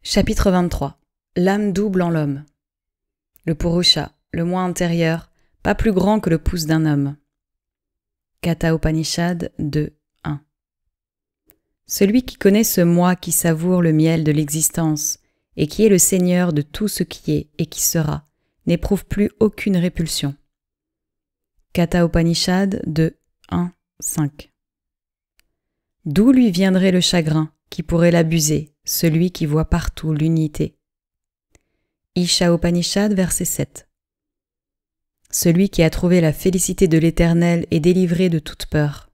Chapitre 23. L'âme double en l'homme. Le Purusha, le moi intérieur, pas plus grand que le pouce d'un homme. Katha Upanishad 2.1. Celui qui connaît ce moi qui savoure le miel de l'existence et qui est le seigneur de tout ce qui est et qui sera, n'éprouve plus aucune répulsion. Katha Upanishad 2.1.5. D'où lui viendrait le chagrin qui pourrait l'abuser, celui qui voit partout l'unité. Isha Upanishad, verset 7. Celui qui a trouvé la félicité de l'Éternel est délivré de toute peur.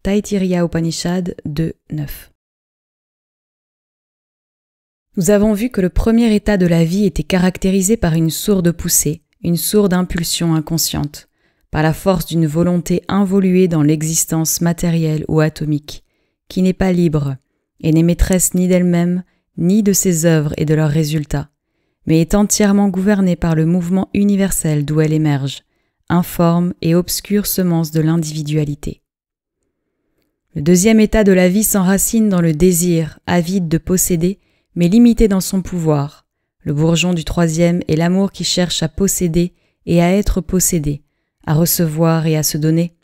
Taittiriya Upanishad 2.9. Nous avons vu que le premier état de la vie était caractérisé par une sourde poussée, une sourde impulsion inconsciente, par la force d'une volonté involuée dans l'existence matérielle ou atomique, qui n'est pas libre, et n'est maîtresse ni d'elle-même, ni de ses œuvres et de leurs résultats, mais est entièrement gouvernée par le mouvement universel d'où elle émerge, informe et obscure semence de l'individualité. Le deuxième état de la vie s'enracine dans le désir, avide de posséder, mais limité dans son pouvoir. Le bourgeon du troisième est l'amour qui cherche à posséder et à être possédé, à recevoir et à se donner.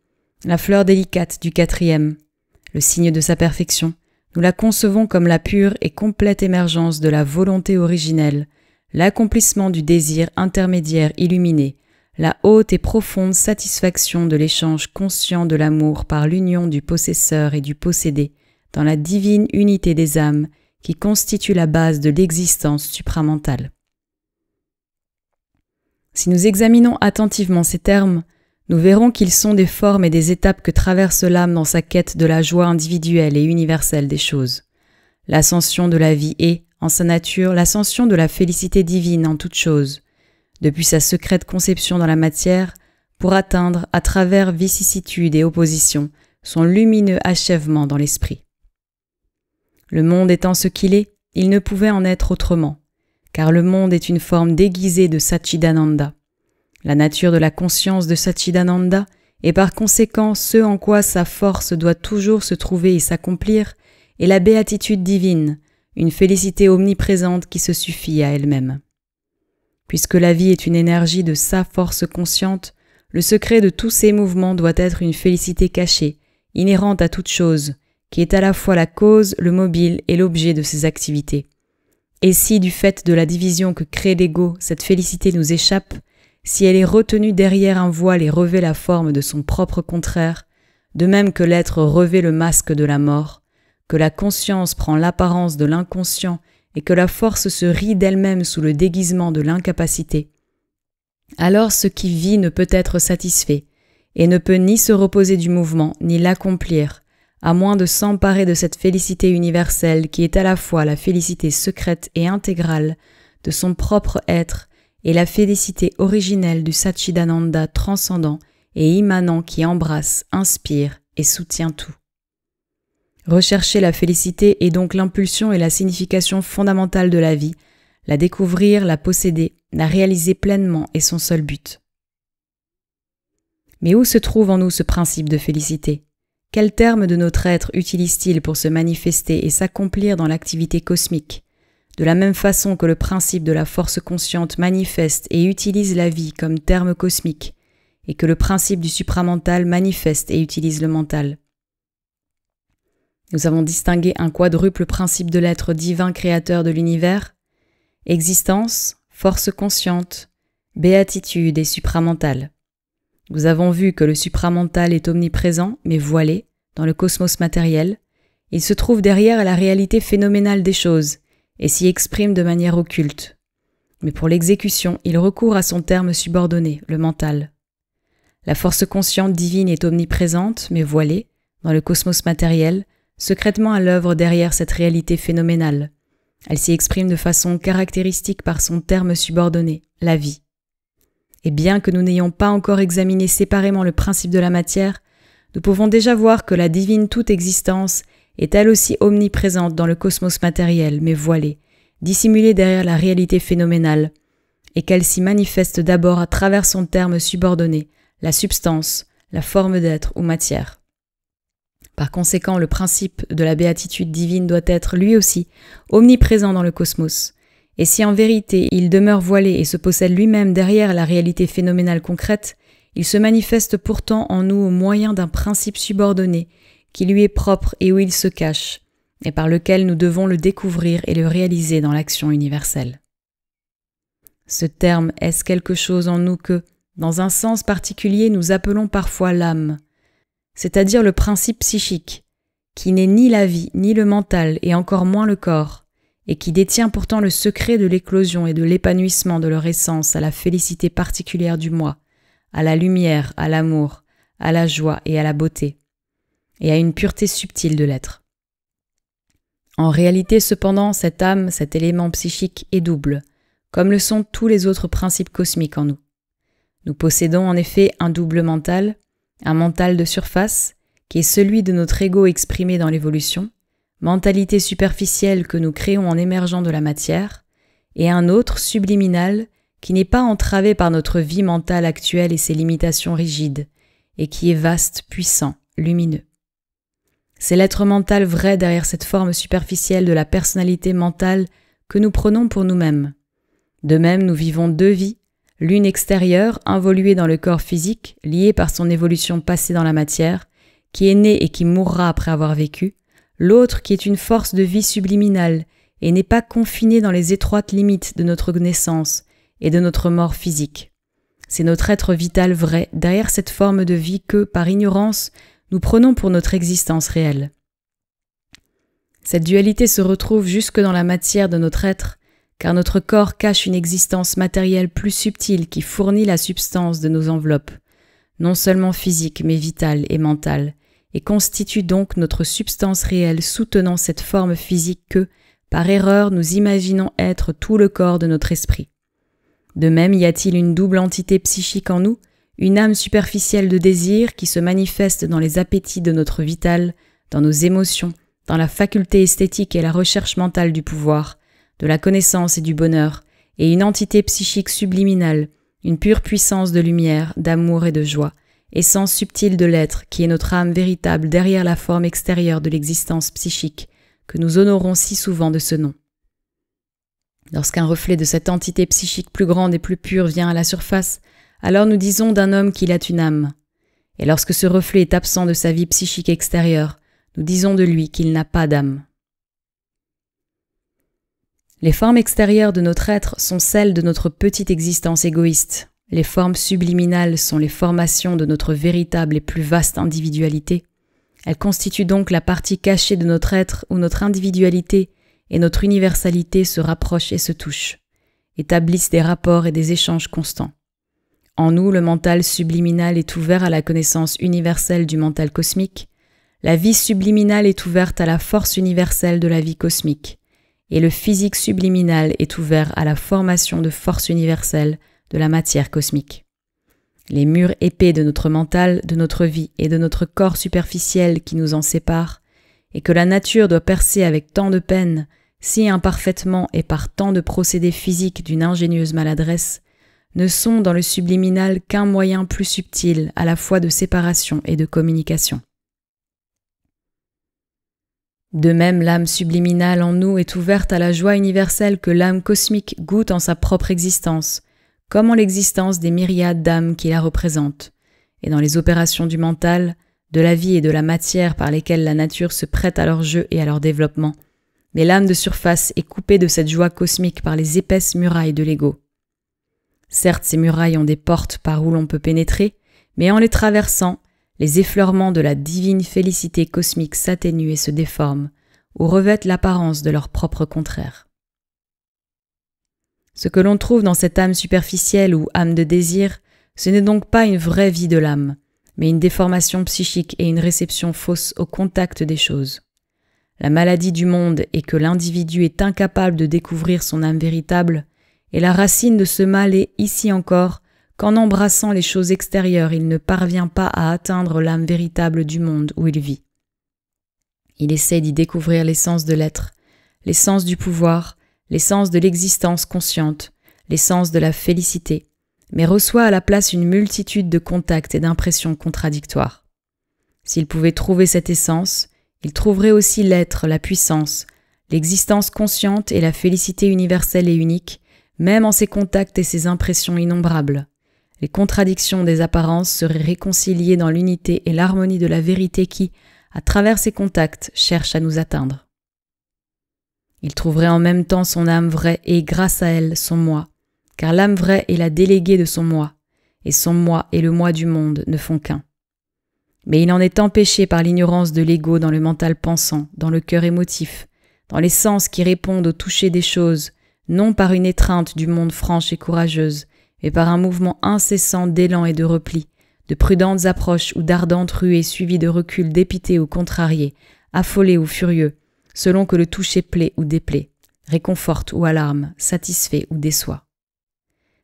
La fleur délicate du quatrième, le signe de sa perfection, nous la concevons comme la pure et complète émergence de la volonté originelle, l'accomplissement du désir intermédiaire illuminé, la haute et profonde satisfaction de l'échange conscient de l'amour par l'union du possesseur et du possédé dans la divine unité des âmes qui constitue la base de l'existence supramentale. Si nous examinons attentivement ces termes, nous verrons qu'ils sont des formes et des étapes que traverse l'âme dans sa quête de la joie individuelle et universelle des choses. L'ascension de la vie est, en sa nature, l'ascension de la félicité divine en toutes choses, depuis sa secrète conception dans la matière, pour atteindre, à travers vicissitudes et oppositions, son lumineux achèvement dans l'esprit. Le monde étant ce qu'il est, il ne pouvait en être autrement, car le monde est une forme déguisée de Satchidananda. La nature de la conscience de Satchidananda et par conséquent ce en quoi sa force doit toujours se trouver et s'accomplir est la béatitude divine, une félicité omniprésente qui se suffit à elle-même. Puisque la vie est une énergie de sa force consciente, le secret de tous ses mouvements doit être une félicité cachée, inhérente à toute chose, qui est à la fois la cause, le mobile et l'objet de ses activités. Et si, du fait de la division que crée l'ego, cette félicité nous échappe, si elle est retenue derrière un voile et revêt la forme de son propre contraire, de même que l'être revêt le masque de la mort, que la conscience prend l'apparence de l'inconscient et que la force se rit d'elle-même sous le déguisement de l'incapacité, alors ce qui vit ne peut être satisfait et ne peut ni se reposer du mouvement ni l'accomplir, à moins de s'emparer de cette félicité universelle qui est à la fois la félicité secrète et intégrale de son propre être et la félicité originelle du Satchidananda transcendant et immanent qui embrasse, inspire et soutient tout. Rechercher la félicité est donc l'impulsion et la signification fondamentale de la vie, la découvrir, la posséder, la réaliser pleinement est son seul but. Mais où se trouve en nous ce principe de félicité ? Quel terme de notre être utilise-t-il pour se manifester et s'accomplir dans l'activité cosmique ? De la même façon que le principe de la force consciente manifeste et utilise la vie comme terme cosmique, et que le principe du supramental manifeste et utilise le mental. Nous avons distingué un quadruple principe de l'être divin créateur de l'univers, existence, force consciente, béatitude et supramental. Nous avons vu que le supramental est omniprésent, mais voilé, dans le cosmos matériel. Il se trouve derrière la réalité phénoménale des choses, et s'y exprime de manière occulte. Mais pour l'exécution, il recourt à son terme subordonné, le mental. La force consciente divine est omniprésente, mais voilée, dans le cosmos matériel, secrètement à l'œuvre derrière cette réalité phénoménale. Elle s'y exprime de façon caractéristique par son terme subordonné, la vie. Et bien que nous n'ayons pas encore examiné séparément le principe de la matière, nous pouvons déjà voir que la divine toute existence est elle aussi omniprésente dans le cosmos matériel, mais voilée, dissimulée derrière la réalité phénoménale, et qu'elle s'y manifeste d'abord à travers son terme subordonné, la substance, la forme d'être ou matière. Par conséquent, le principe de la béatitude divine doit être, lui aussi, omniprésent dans le cosmos. Et si en vérité il demeure voilé et se possède lui-même derrière la réalité phénoménale concrète, il se manifeste pourtant en nous au moyen d'un principe subordonné qui lui est propre et où il se cache, et par lequel nous devons le découvrir et le réaliser dans l'action universelle. Ce terme est quelque chose en nous que, dans un sens particulier, nous appelons parfois l'âme, c'est-à-dire le principe psychique, qui n'est ni la vie, ni le mental, et encore moins le corps, et qui détient pourtant le secret de l'éclosion et de l'épanouissement de leur essence à la félicité particulière du moi, à la lumière, à l'amour, à la joie et à la beauté, et à une pureté subtile de l'être. En réalité, cependant, cette âme, cet élément psychique est double, comme le sont tous les autres principes cosmiques en nous. Nous possédons en effet un double mental, un mental de surface, qui est celui de notre ego exprimé dans l'évolution, mentalité superficielle que nous créons en émergeant de la matière, et un autre subliminal qui n'est pas entravé par notre vie mentale actuelle et ses limitations rigides, et qui est vaste, puissant, lumineux. C'est l'être mental vrai derrière cette forme superficielle de la personnalité mentale que nous prenons pour nous-mêmes. De même, nous vivons deux vies, l'une extérieure, involuée dans le corps physique, liée par son évolution passée dans la matière, qui est née et qui mourra après avoir vécu, l'autre qui est une force de vie subliminale et n'est pas confinée dans les étroites limites de notre naissance et de notre mort physique. C'est notre être vital vrai derrière cette forme de vie que, par ignorance, nous prenons pour notre existence réelle. Cette dualité se retrouve jusque dans la matière de notre être, car notre corps cache une existence matérielle plus subtile qui fournit la substance de nos enveloppes, non seulement physique mais vitale et mentale, et constitue donc notre substance réelle soutenant cette forme physique que, par erreur, nous imaginons être tout le corps de notre esprit. De même, y a-t-il une double entité psychique en nous, une âme superficielle de désir qui se manifeste dans les appétits de notre vital, dans nos émotions, dans la faculté esthétique et la recherche mentale du pouvoir, de la connaissance et du bonheur, et une entité psychique subliminale, une pure puissance de lumière, d'amour et de joie, essence subtile de l'être qui est notre âme véritable derrière la forme extérieure de l'existence psychique, que nous honorons si souvent de ce nom. Lorsqu'un reflet de cette entité psychique plus grande et plus pure vient à la surface, alors nous disons d'un homme qu'il a une âme. Et lorsque ce reflet est absent de sa vie psychique extérieure, nous disons de lui qu'il n'a pas d'âme. Les formes extérieures de notre être sont celles de notre petite existence égoïste. Les formes subliminales sont les formations de notre véritable et plus vaste individualité. Elles constituent donc la partie cachée de notre être où notre individualité et notre universalité se rapprochent et se touchent, établissent des rapports et des échanges constants. En nous, le mental subliminal est ouvert à la connaissance universelle du mental cosmique, la vie subliminale est ouverte à la force universelle de la vie cosmique, et le physique subliminal est ouvert à la formation de force universelle de la matière cosmique. Les murs épais de notre mental, de notre vie et de notre corps superficiel qui nous en séparent, et que la nature doit percer avec tant de peine, si imparfaitement et par tant de procédés physiques d'une ingénieuse maladresse, ne sont dans le subliminal qu'un moyen plus subtil à la fois de séparation et de communication. De même, l'âme subliminale en nous est ouverte à la joie universelle que l'âme cosmique goûte en sa propre existence, comme en l'existence des myriades d'âmes qui la représentent, et dans les opérations du mental, de la vie et de la matière par lesquelles la nature se prête à leur jeu et à leur développement. Mais l'âme de surface est coupée de cette joie cosmique par les épaisses murailles de l'ego. Certes, ces murailles ont des portes par où l'on peut pénétrer, mais en les traversant, les effleurements de la divine félicité cosmique s'atténuent et se déforment, ou revêtent l'apparence de leur propre contraire. Ce que l'on trouve dans cette âme superficielle ou âme de désir, ce n'est donc pas une vraie vie de l'âme, mais une déformation psychique et une réception fausse au contact des choses. La maladie du monde est que l'individu est incapable de découvrir son âme véritable, et la racine de ce mal est, ici encore, qu'en embrassant les choses extérieures, il ne parvient pas à atteindre l'âme véritable du monde où il vit. Il essaie d'y découvrir l'essence de l'être, l'essence du pouvoir, l'essence de l'existence consciente, l'essence de la félicité, mais reçoit à la place une multitude de contacts et d'impressions contradictoires. S'il pouvait trouver cette essence, il trouverait aussi l'être, la puissance, l'existence consciente et la félicité universelle et unique, même en ses contacts et ses impressions innombrables. Les contradictions des apparences seraient réconciliées dans l'unité et l'harmonie de la vérité qui, à travers ses contacts, cherche à nous atteindre. Il trouverait en même temps son âme vraie et, grâce à elle, son moi, car l'âme vraie est la déléguée de son moi, et son moi et le moi du monde ne font qu'un. Mais il en est empêché par l'ignorance de l'ego dans le mental pensant, dans le cœur émotif, dans les sens qui répondent au toucher des choses, non par une étreinte du monde franche et courageuse, mais par un mouvement incessant d'élan et de repli, de prudentes approches ou d'ardentes ruées suivies de reculs dépités ou contrariés, affolés ou furieux, selon que le toucher plaît ou déplaît, réconforte ou alarme, satisfait ou déçoit.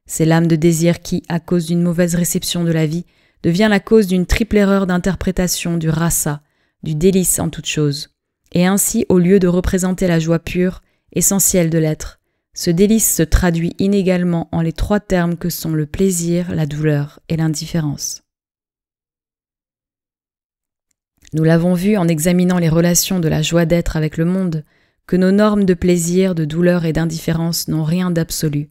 C'est l'âme de désir qui, à cause d'une mauvaise réception de la vie, devient la cause d'une triple erreur d'interprétation du rasa, du délice en toute chose. Et ainsi, au lieu de représenter la joie pure, essentielle de l'être, ce délice se traduit inégalement en les trois termes que sont le plaisir, la douleur et l'indifférence. Nous l'avons vu en examinant les relations de la joie d'être avec le monde, que nos normes de plaisir, de douleur et d'indifférence n'ont rien d'absolu,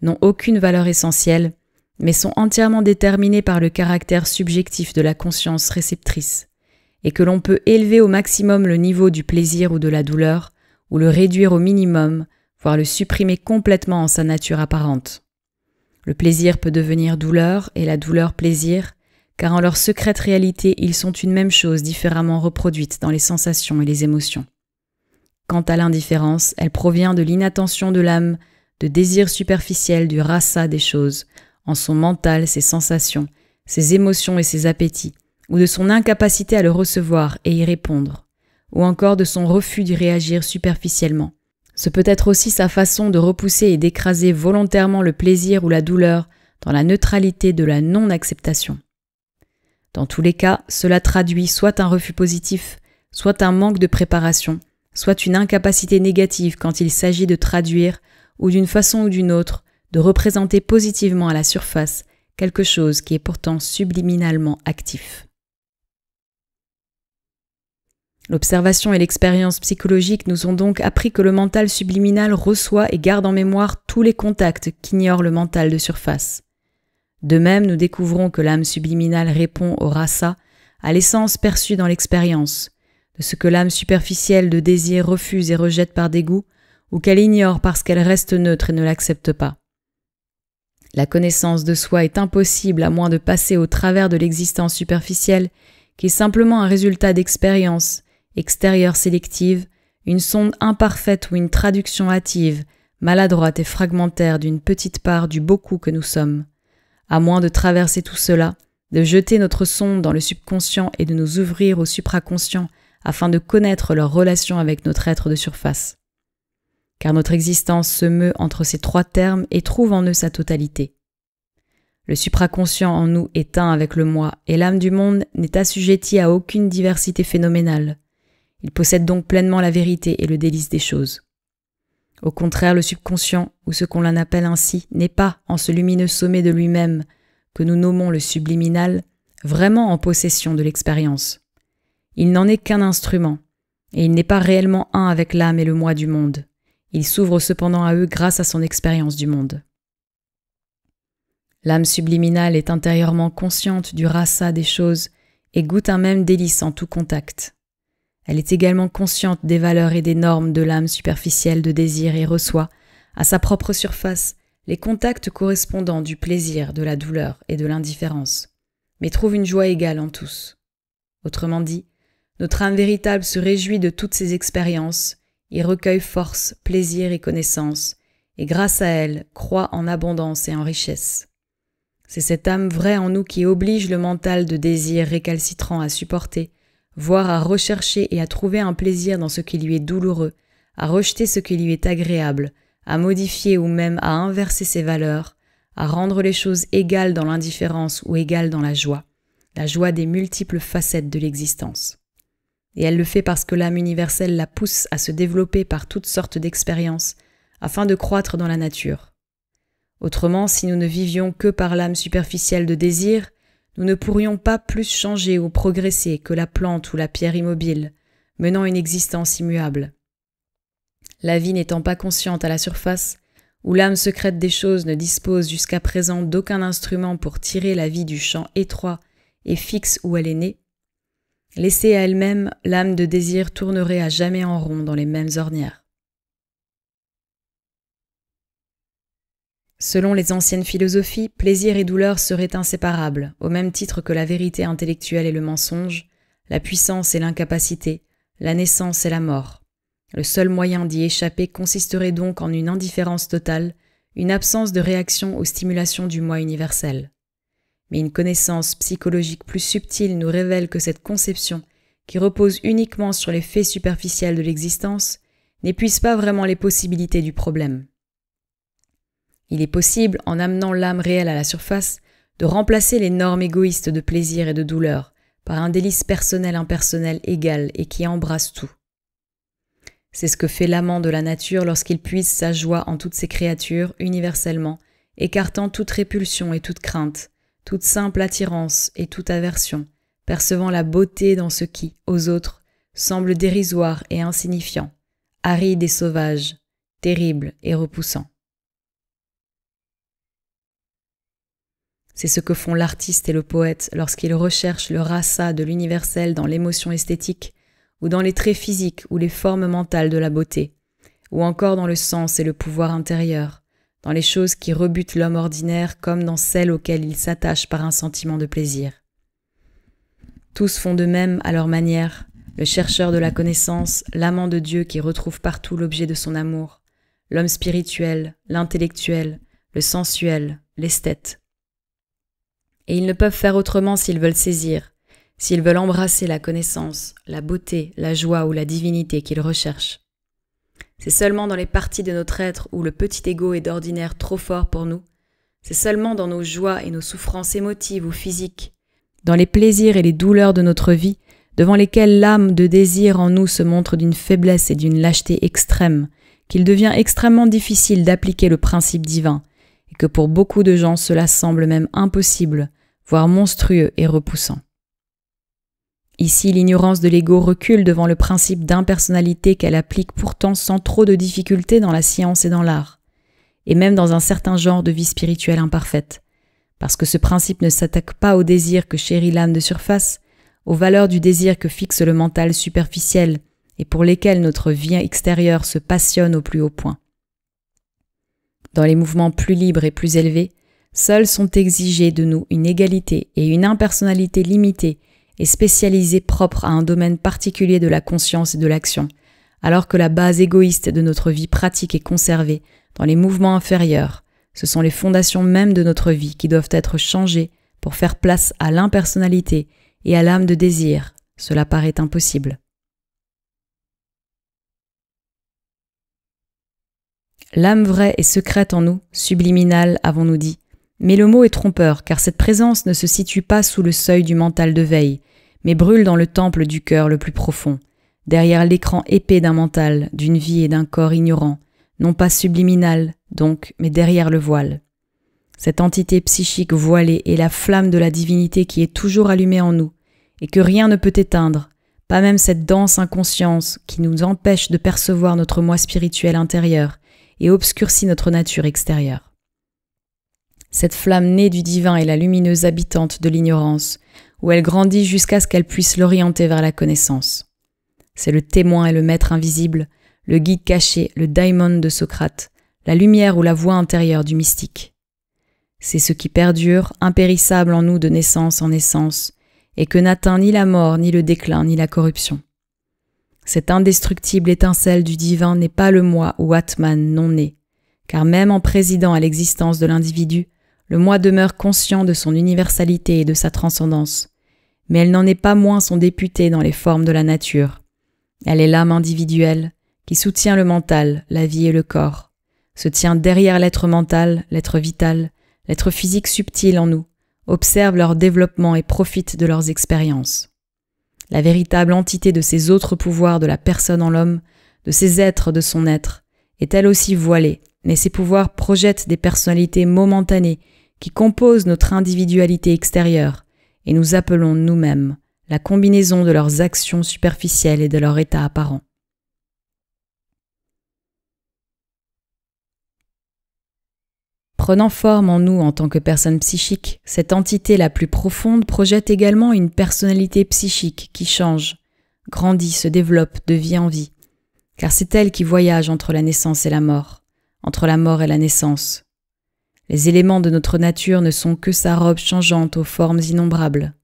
n'ont aucune valeur essentielle, mais sont entièrement déterminées par le caractère subjectif de la conscience réceptrice, et que l'on peut élever au maximum le niveau du plaisir ou de la douleur, ou le réduire au minimum, voire le supprimer complètement en sa nature apparente. Le plaisir peut devenir douleur et la douleur plaisir, car en leur secrète réalité, ils sont une même chose différemment reproduite dans les sensations et les émotions. Quant à l'indifférence, elle provient de l'inattention de l'âme, de désirs superficiels du rasa des choses, en son mental, ses sensations, ses émotions et ses appétits, ou de son incapacité à le recevoir et y répondre, ou encore de son refus d'y réagir superficiellement. Ce peut être aussi sa façon de repousser et d'écraser volontairement le plaisir ou la douleur dans la neutralité de la non-acceptation. Dans tous les cas, cela traduit soit un refus positif, soit un manque de préparation, soit une incapacité négative quand il s'agit de traduire, ou d'une façon ou d'une autre, de représenter positivement à la surface quelque chose qui est pourtant subliminalement actif. L'observation et l'expérience psychologique nous ont donc appris que le mental subliminal reçoit et garde en mémoire tous les contacts qu'ignore le mental de surface. De même, nous découvrons que l'âme subliminale répond au rasa, à l'essence perçue dans l'expérience, de ce que l'âme superficielle de désir refuse et rejette par dégoût, ou qu'elle ignore parce qu'elle reste neutre et ne l'accepte pas. La connaissance de soi est impossible à moins de passer au travers de l'existence superficielle, qui est simplement un résultat d'expérience, extérieure sélective, une sonde imparfaite ou une traduction hâtive, maladroite et fragmentaire d'une petite part du beaucoup que nous sommes. À moins de traverser tout cela, de jeter notre sonde dans le subconscient et de nous ouvrir au supraconscient afin de connaître leur relation avec notre être de surface. Car notre existence se meut entre ces trois termes et trouve en eux sa totalité. Le supraconscient en nous est un avec le moi, et l'âme du monde n'est assujettie à aucune diversité phénoménale. Il possède donc pleinement la vérité et le délice des choses. Au contraire, le subconscient, ou ce qu'on l'en appelle ainsi, n'est pas, en ce lumineux sommet de lui-même, que nous nommons le subliminal, vraiment en possession de l'expérience. Il n'en est qu'un instrument, et il n'est pas réellement un avec l'âme et le moi du monde. Il s'ouvre cependant à eux grâce à son expérience du monde. L'âme subliminale est intérieurement consciente du rasa des choses et goûte un même délice en tout contact. Elle est également consciente des valeurs et des normes de l'âme superficielle de désir et reçoit, à sa propre surface, les contacts correspondants du plaisir, de la douleur et de l'indifférence, mais trouve une joie égale en tous. Autrement dit, notre âme véritable se réjouit de toutes ces expériences, y recueille force, plaisir et connaissance, et grâce à elle, croît en abondance et en richesse. C'est cette âme vraie en nous qui oblige le mental de désir récalcitrant à supporter, voire à rechercher et à trouver un plaisir dans ce qui lui est douloureux, à rejeter ce qui lui est agréable, à modifier ou même à inverser ses valeurs, à rendre les choses égales dans l'indifférence ou égales dans la joie des multiples facettes de l'existence. Et elle le fait parce que l'âme universelle la pousse à se développer par toutes sortes d'expériences, afin de croître dans la nature. Autrement, si nous ne vivions que par l'âme superficielle de désir, nous ne pourrions pas plus changer ou progresser que la plante ou la pierre immobile, menant une existence immuable. La vie n'étant pas consciente à la surface, où l'âme secrète des choses ne dispose jusqu'à présent d'aucun instrument pour tirer la vie du champ étroit et fixe où elle est née, laissée à elle-même, l'âme de désir tournerait à jamais en rond dans les mêmes ornières. Selon les anciennes philosophies, plaisir et douleur seraient inséparables, au même titre que la vérité intellectuelle et le mensonge, la puissance et l'incapacité, la naissance et la mort. Le seul moyen d'y échapper consisterait donc en une indifférence totale, une absence de réaction aux stimulations du moi universel. Mais une connaissance psychologique plus subtile nous révèle que cette conception, qui repose uniquement sur les faits superficiels de l'existence, n'épuise pas vraiment les possibilités du problème. Il est possible, en amenant l'âme réelle à la surface, de remplacer les normes égoïstes de plaisir et de douleur par un délice personnel impersonnel égal et qui embrasse tout. C'est ce que fait l'amant de la nature lorsqu'il puise sa joie en toutes ses créatures universellement, écartant toute répulsion et toute crainte, toute simple attirance et toute aversion, percevant la beauté dans ce qui, aux autres, semble dérisoire et insignifiant, aride et sauvage, terrible et repoussant. C'est ce que font l'artiste et le poète lorsqu'ils recherchent le rasa de l'universel dans l'émotion esthétique, ou dans les traits physiques ou les formes mentales de la beauté, ou encore dans le sens et le pouvoir intérieur, dans les choses qui rebutent l'homme ordinaire comme dans celles auxquelles il s'attache par un sentiment de plaisir. Tous font de même à leur manière, le chercheur de la connaissance, l'amant de Dieu qui retrouve partout l'objet de son amour, l'homme spirituel, l'intellectuel, le sensuel, l'esthète. Et ils ne peuvent faire autrement s'ils veulent saisir, s'ils veulent embrasser la connaissance, la beauté, la joie ou la divinité qu'ils recherchent. C'est seulement dans les parties de notre être où le petit ego est d'ordinaire trop fort pour nous, c'est seulement dans nos joies et nos souffrances émotives ou physiques, dans les plaisirs et les douleurs de notre vie, devant lesquelles l'âme de désir en nous se montre d'une faiblesse et d'une lâcheté extrême, qu'il devient extrêmement difficile d'appliquer le principe divin, et que pour beaucoup de gens cela semble même impossible, voire monstrueux et repoussant. Ici, l'ignorance de l'ego recule devant le principe d'impersonnalité qu'elle applique pourtant sans trop de difficulté dans la science et dans l'art, et même dans un certain genre de vie spirituelle imparfaite, parce que ce principe ne s'attaque pas au désir que chérit l'âme de surface, aux valeurs du désir que fixe le mental superficiel et pour lesquelles notre vie extérieure se passionne au plus haut point. Dans les mouvements plus libres et plus élevés, seuls sont exigés de nous une égalité et une impersonnalité limitée et spécialisée propre à un domaine particulier de la conscience et de l'action, alors que la base égoïste de notre vie pratique est conservée dans les mouvements inférieurs. Ce sont les fondations mêmes de notre vie qui doivent être changées pour faire place à l'impersonnalité et à l'âme de désir. Cela paraît impossible. L'âme vraie est secrète en nous, subliminale, avons-nous dit. Mais le mot est trompeur, car cette présence ne se situe pas sous le seuil du mental de veille, mais brûle dans le temple du cœur le plus profond, derrière l'écran épais d'un mental, d'une vie et d'un corps ignorant, non pas subliminal, donc, mais derrière le voile. Cette entité psychique voilée est la flamme de la divinité qui est toujours allumée en nous, et que rien ne peut éteindre, pas même cette dense inconscience qui nous empêche de percevoir notre moi spirituel intérieur et obscurcit notre nature extérieure. Cette flamme née du divin est la lumineuse habitante de l'ignorance, où elle grandit jusqu'à ce qu'elle puisse l'orienter vers la connaissance. C'est le témoin et le maître invisible, le guide caché, le daimon de Socrate, la lumière ou la voix intérieure du mystique. C'est ce qui perdure, impérissable en nous de naissance en naissance, et que n'atteint ni la mort, ni le déclin, ni la corruption. Cette indestructible étincelle du divin n'est pas le moi ou Atman non né, car même en présidant à l'existence de l'individu, le moi demeure conscient de son universalité et de sa transcendance, mais elle n'en est pas moins son député dans les formes de la nature. Elle est l'âme individuelle qui soutient le mental, la vie et le corps, se tient derrière l'être mental, l'être vital, l'être physique subtil en nous, observe leur développement et profite de leurs expériences. La véritable entité de ces autres pouvoirs de la personne en l'homme, de ces êtres de son être, est elle aussi voilée, mais ces pouvoirs projettent des personnalités momentanées qui composent notre individualité extérieure et nous appelons nous-mêmes la combinaison de leurs actions superficielles et de leur état apparent. Prenant forme en nous en tant que personne psychique, cette entité la plus profonde projette également une personnalité psychique qui change, grandit, se développe de vie en vie, car c'est elle qui voyage entre la naissance et la mort, entre la mort et la naissance. Les éléments de notre nature ne sont que sa robe changeante aux formes innombrables.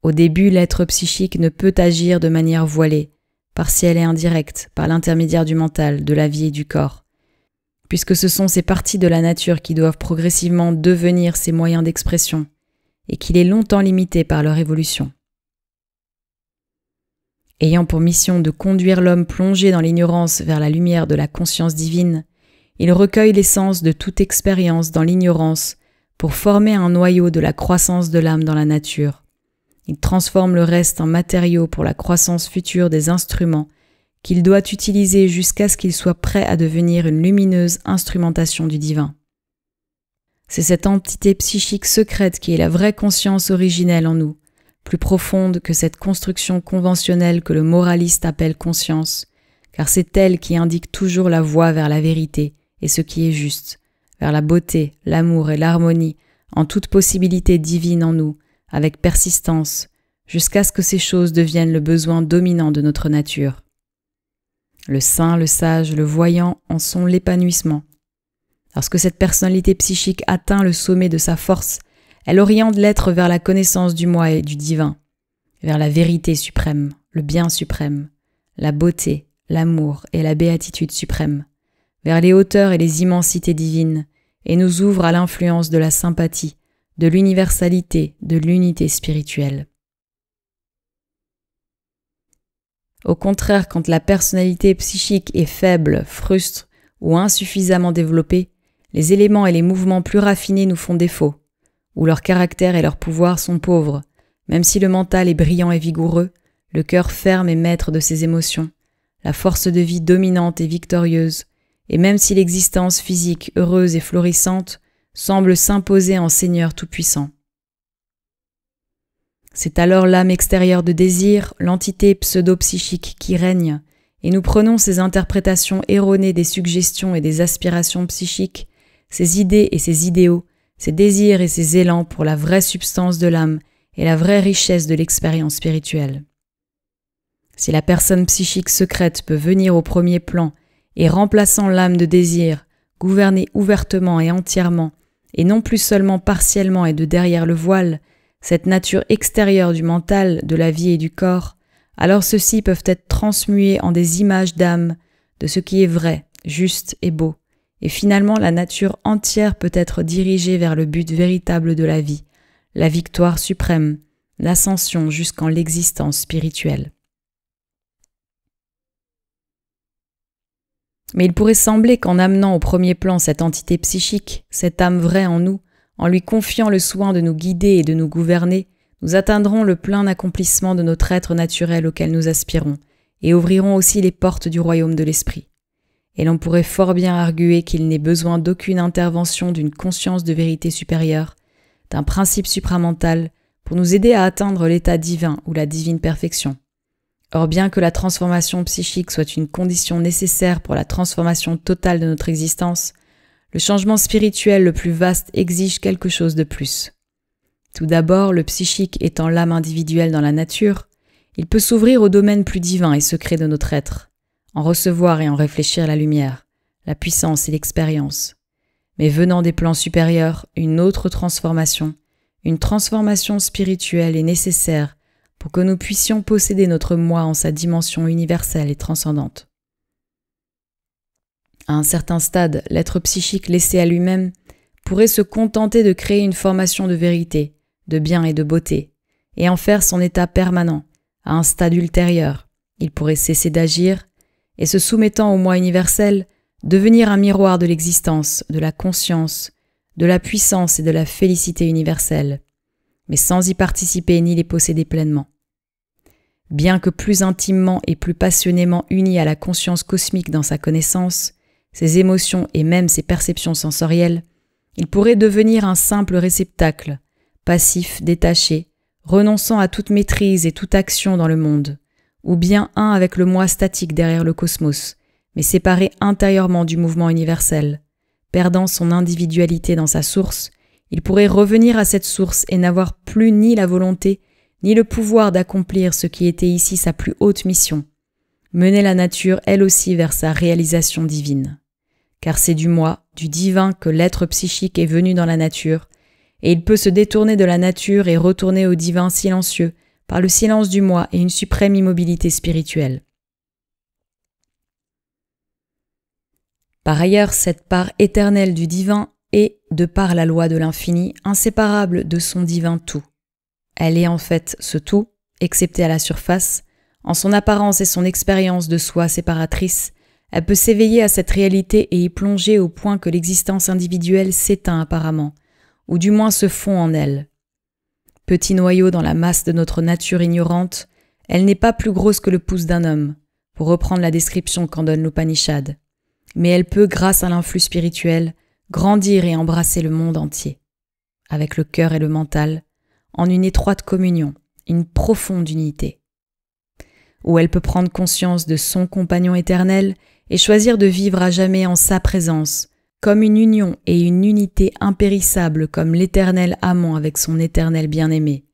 Au début, l'être psychique ne peut agir de manière voilée, partielle et indirecte, par l'intermédiaire du mental, de la vie et du corps, puisque ce sont ces parties de la nature qui doivent progressivement devenir ses moyens d'expression, et qu'il est longtemps limité par leur évolution. Ayant pour mission de conduire l'homme plongé dans l'ignorance vers la lumière de la conscience divine, il recueille l'essence de toute expérience dans l'ignorance pour former un noyau de la croissance de l'âme dans la nature. Il transforme le reste en matériaux pour la croissance future des instruments qu'il doit utiliser jusqu'à ce qu'il soit prêt à devenir une lumineuse instrumentation du divin. C'est cette entité psychique secrète qui est la vraie conscience originelle en nous, plus profonde que cette construction conventionnelle que le moraliste appelle conscience, car c'est elle qui indique toujours la voie vers la vérité et ce qui est juste, vers la beauté, l'amour et l'harmonie en toute possibilité divine en nous, avec persistance, jusqu'à ce que ces choses deviennent le besoin dominant de notre nature. Le saint, le sage, le voyant en sont l'épanouissement. Lorsque cette personnalité psychique atteint le sommet de sa force, elle oriente l'être vers la connaissance du moi et du divin, vers la vérité suprême, le bien suprême, la beauté, l'amour et la béatitude suprême, vers les hauteurs et les immensités divines, et nous ouvre à l'influence de la sympathie, de l'universalité, de l'unité spirituelle. Au contraire, quand la personnalité psychique est faible, frustre ou insuffisamment développée, les éléments et les mouvements plus raffinés nous font défaut, où leur caractère et leur pouvoir sont pauvres, même si le mental est brillant et vigoureux, le cœur ferme et maître de ses émotions, la force de vie dominante et victorieuse, et même si l'existence physique heureuse et florissante semble s'imposer en Seigneur tout-puissant. C'est alors l'âme extérieure de désir, l'entité pseudo-psychique qui règne, et nous prenons ces interprétations erronées des suggestions et des aspirations psychiques, ces idées et ces idéaux, ces désirs et ces élans pour la vraie substance de l'âme et la vraie richesse de l'expérience spirituelle. Si la personne psychique secrète peut venir au premier plan et remplaçant l'âme de désir, gouverner ouvertement et entièrement, et non plus seulement partiellement et de derrière le voile, cette nature extérieure du mental, de la vie et du corps, alors ceux-ci peuvent être transmués en des images d'âme, de ce qui est vrai, juste et beau, et finalement la nature entière peut être dirigée vers le but véritable de la vie, la victoire suprême, l'ascension jusqu'en l'existence spirituelle. Mais il pourrait sembler qu'en amenant au premier plan cette entité psychique, cette âme vraie en nous, en lui confiant le soin de nous guider et de nous gouverner, nous atteindrons le plein accomplissement de notre être naturel auquel nous aspirons, et ouvrirons aussi les portes du royaume de l'esprit. Et l'on pourrait fort bien arguer qu'il n'est besoin d'aucune intervention d'une conscience de vérité supérieure, d'un principe supramental, pour nous aider à atteindre l'état divin ou la divine perfection. Or, bien que la transformation psychique soit une condition nécessaire pour la transformation totale de notre existence, le changement spirituel le plus vaste exige quelque chose de plus. Tout d'abord, le psychique étant l'âme individuelle dans la nature, il peut s'ouvrir au domaine plus divin et secret de notre être, en recevoir et en réfléchir la lumière, la puissance et l'expérience. Mais venant des plans supérieurs, une autre transformation, une transformation spirituelle est nécessaire pour que nous puissions posséder notre moi en sa dimension universelle et transcendante. À un certain stade, l'être psychique laissé à lui-même pourrait se contenter de créer une formation de vérité, de bien et de beauté, et en faire son état permanent. À un stade ultérieur, il pourrait cesser d'agir et, se soumettant au moi universel, devenir un miroir de l'existence, de la conscience, de la puissance et de la félicité universelle, mais sans y participer ni les posséder pleinement. Bien que plus intimement et plus passionnément uni à la conscience cosmique dans sa connaissance, ses émotions et même ses perceptions sensorielles, il pourrait devenir un simple réceptacle, passif, détaché, renonçant à toute maîtrise et toute action dans le monde, ou bien un avec le moi statique derrière le cosmos, mais séparé intérieurement du mouvement universel. Perdant son individualité dans sa source, il pourrait revenir à cette source et n'avoir plus ni la volonté, ni le pouvoir d'accomplir ce qui était ici sa plus haute mission, mener la nature elle aussi vers sa réalisation divine. Car c'est du moi, du divin que l'être psychique est venu dans la nature, et il peut se détourner de la nature et retourner au divin silencieux par le silence du moi et une suprême immobilité spirituelle. Par ailleurs, cette part éternelle du divin est, de par la loi de l'infini, inséparable de son divin tout. Elle est en fait ce tout, excepté à la surface, en son apparence et son expérience de soi séparatrice. Elle peut s'éveiller à cette réalité et y plonger au point que l'existence individuelle s'éteint apparemment, ou du moins se fond en elle. Petit noyau dans la masse de notre nature ignorante, elle n'est pas plus grosse que le pouce d'un homme, pour reprendre la description qu'en donne l'Upanishad. Mais elle peut, grâce à l'influx spirituel, grandir et embrasser le monde entier, avec le cœur et le mental, en une étroite communion, une profonde unité, où elle peut prendre conscience de son compagnon éternel et choisir de vivre à jamais en sa présence, comme une union et une unité impérissable comme l'éternel amant avec son éternel bien-aimé,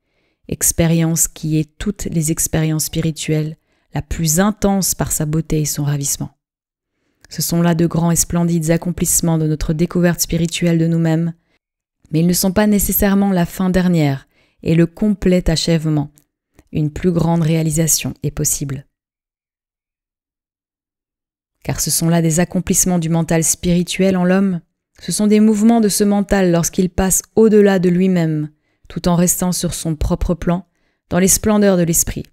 expérience qui est toutes les expériences spirituelles, la plus intense par sa beauté et son ravissement. Ce sont là de grands et splendides accomplissements de notre découverte spirituelle de nous-mêmes, mais ils ne sont pas nécessairement la fin dernière et le complet achèvement. Une plus grande réalisation est possible. Car ce sont là des accomplissements du mental spirituel en l'homme, ce sont des mouvements de ce mental lorsqu'il passe au-delà de lui-même, tout en restant sur son propre plan, dans les splendeurs de l'esprit.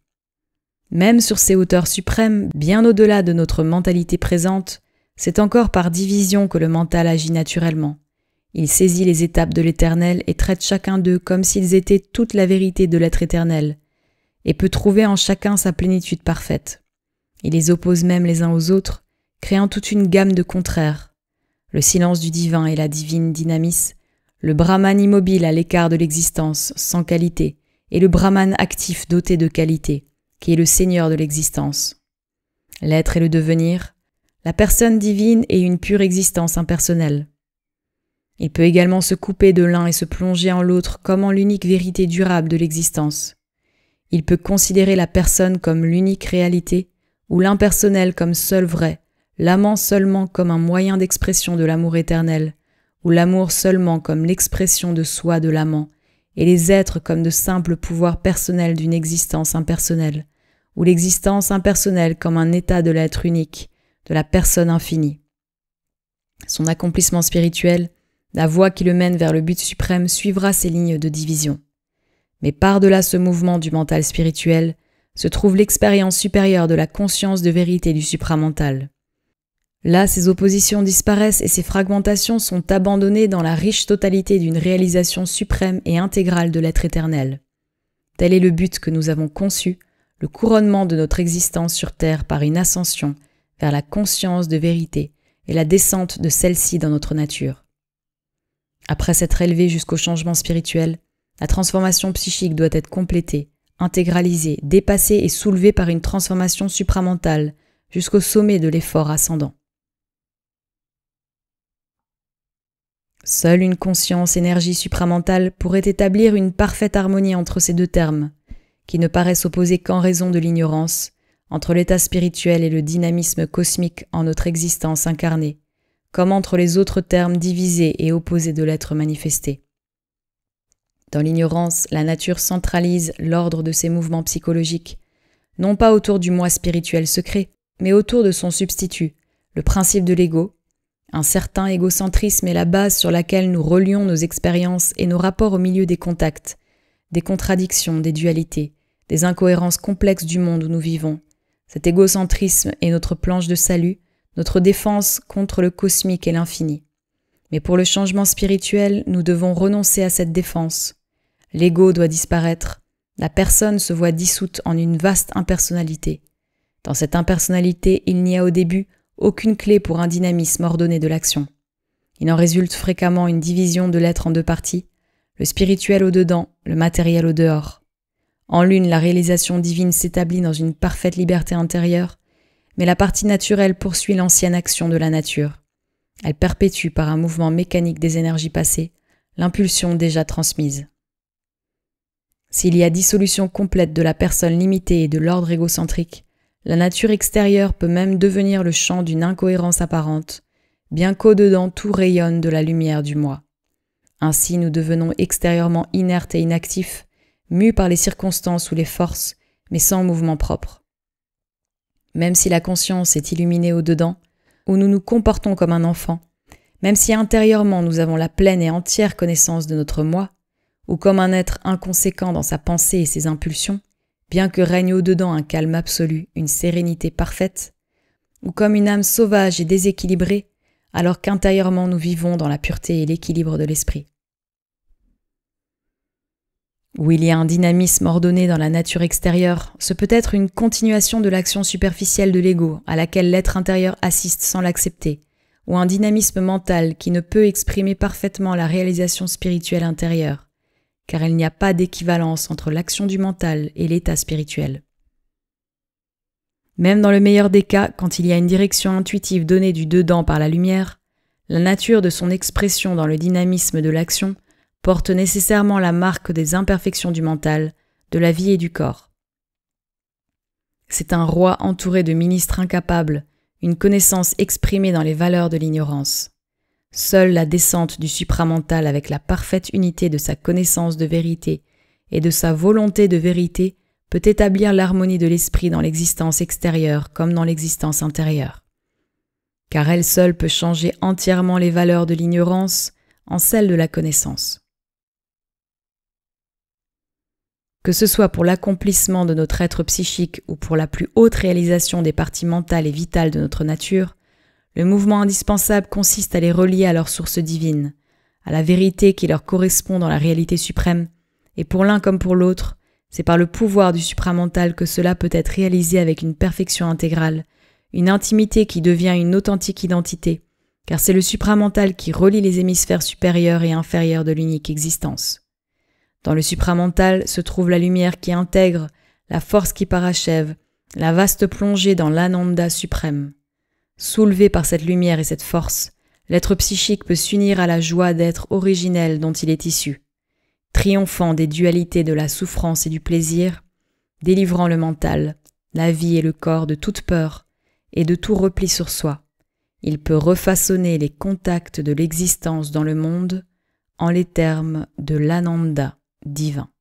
Même sur ces hauteurs suprêmes, bien au-delà de notre mentalité présente, c'est encore par division que le mental agit naturellement. Il saisit les étapes de l'éternel et traite chacun d'eux comme s'ils étaient toute la vérité de l'être éternel, et peut trouver en chacun sa plénitude parfaite. Il les oppose même les uns aux autres, créant toute une gamme de contraires. Le silence du divin et la divine dynamis, le brahman immobile à l'écart de l'existence, sans qualité, et le brahman actif doté de qualité, qui est le seigneur de l'existence. L'être et le devenir, la personne divine et une pure existence impersonnelle. Il peut également se couper de l'un et se plonger en l'autre comme en l'unique vérité durable de l'existence. Il peut considérer la personne comme l'unique réalité, ou l'impersonnel comme seul vrai, l'amant seulement comme un moyen d'expression de l'amour éternel, ou l'amour seulement comme l'expression de soi de l'amant, et les êtres comme de simples pouvoirs personnels d'une existence impersonnelle, ou l'existence impersonnelle comme un état de l'être unique, de la personne infinie. Son accomplissement spirituel, la voie qui le mène vers le but suprême suivra ces lignes de division. Mais par-delà ce mouvement du mental spirituel se trouve l'expérience supérieure de la conscience de vérité du supramental. Là, ces oppositions disparaissent et ces fragmentations sont abandonnées dans la riche totalité d'une réalisation suprême et intégrale de l'être éternel. Tel est le but que nous avons conçu, le couronnement de notre existence sur terre par une ascension vers la conscience de vérité et la descente de celle-ci dans notre nature. Après s'être élevé jusqu'au changement spirituel, la transformation psychique doit être complétée, intégralisée, dépassée et soulevée par une transformation supramentale jusqu'au sommet de l'effort ascendant. Seule une conscience énergie supramentale pourrait établir une parfaite harmonie entre ces deux termes, qui ne paraissent opposés qu'en raison de l'ignorance, entre l'état spirituel et le dynamisme cosmique en notre existence incarnée, comme entre les autres termes divisés et opposés de l'être manifesté. Dans l'ignorance, la nature centralise l'ordre de ses mouvements psychologiques, non pas autour du moi spirituel secret, mais autour de son substitut, le principe de l'ego. Un certain égocentrisme est la base sur laquelle nous relions nos expériences et nos rapports au milieu des contacts, des contradictions, des dualités, des incohérences complexes du monde où nous vivons. Cet égocentrisme est notre planche de salut, notre défense contre le cosmique et l'infini. Mais pour le changement spirituel, nous devons renoncer à cette défense. L'ego doit disparaître, la personne se voit dissoute en une vaste impersonnalité. Dans cette impersonnalité, il n'y a au début aucune clé pour un dynamisme ordonné de l'action. Il en résulte fréquemment une division de l'être en deux parties, le spirituel au dedans, le matériel au dehors. En l'une, la réalisation divine s'établit dans une parfaite liberté intérieure, mais la partie naturelle poursuit l'ancienne action de la nature. Elle perpétue par un mouvement mécanique des énergies passées l'impulsion déjà transmise. S'il y a dissolution complète de la personne limitée et de l'ordre égocentrique, la nature extérieure peut même devenir le champ d'une incohérence apparente, bien qu'au-dedans tout rayonne de la lumière du moi. Ainsi nous devenons extérieurement inertes et inactifs, mus par les circonstances ou les forces, mais sans mouvement propre. Même si la conscience est illuminée au-dedans, où nous nous comportons comme un enfant, même si intérieurement nous avons la pleine et entière connaissance de notre moi, ou comme un être inconséquent dans sa pensée et ses impulsions, bien que règne au-dedans un calme absolu, une sérénité parfaite, ou comme une âme sauvage et déséquilibrée, alors qu'intérieurement nous vivons dans la pureté et l'équilibre de l'esprit. Où il y a un dynamisme ordonné dans la nature extérieure, ce peut être une continuation de l'action superficielle de l'ego, à laquelle l'être intérieur assiste sans l'accepter, ou un dynamisme mental qui ne peut exprimer parfaitement la réalisation spirituelle intérieure, car il n'y a pas d'équivalence entre l'action du mental et l'état spirituel. Même dans le meilleur des cas, quand il y a une direction intuitive donnée du dedans par la lumière, la nature de son expression dans le dynamisme de l'action porte nécessairement la marque des imperfections du mental, de la vie et du corps. C'est un roi entouré de ministres incapables, une connaissance exprimée dans les valeurs de l'ignorance. Seule la descente du supramental avec la parfaite unité de sa connaissance de vérité et de sa volonté de vérité peut établir l'harmonie de l'esprit dans l'existence extérieure comme dans l'existence intérieure. Car elle seule peut changer entièrement les valeurs de l'ignorance en celles de la connaissance. Que ce soit pour l'accomplissement de notre être psychique ou pour la plus haute réalisation des parties mentales et vitales de notre nature, le mouvement indispensable consiste à les relier à leur source divine, à la vérité qui leur correspond dans la réalité suprême, et pour l'un comme pour l'autre, c'est par le pouvoir du supramental que cela peut être réalisé avec une perfection intégrale, une intimité qui devient une authentique identité, car c'est le supramental qui relie les hémisphères supérieurs et inférieurs de l'unique existence. Dans le supramental se trouve la lumière qui intègre, la force qui parachève, la vaste plongée dans l'ananda suprême. Soulevé par cette lumière et cette force, l'être psychique peut s'unir à la joie d'être originel dont il est issu, triomphant des dualités de la souffrance et du plaisir, délivrant le mental, la vie et le corps de toute peur et de tout repli sur soi. Il peut refaçonner les contacts de l'existence dans le monde en les termes de l'ananda divin.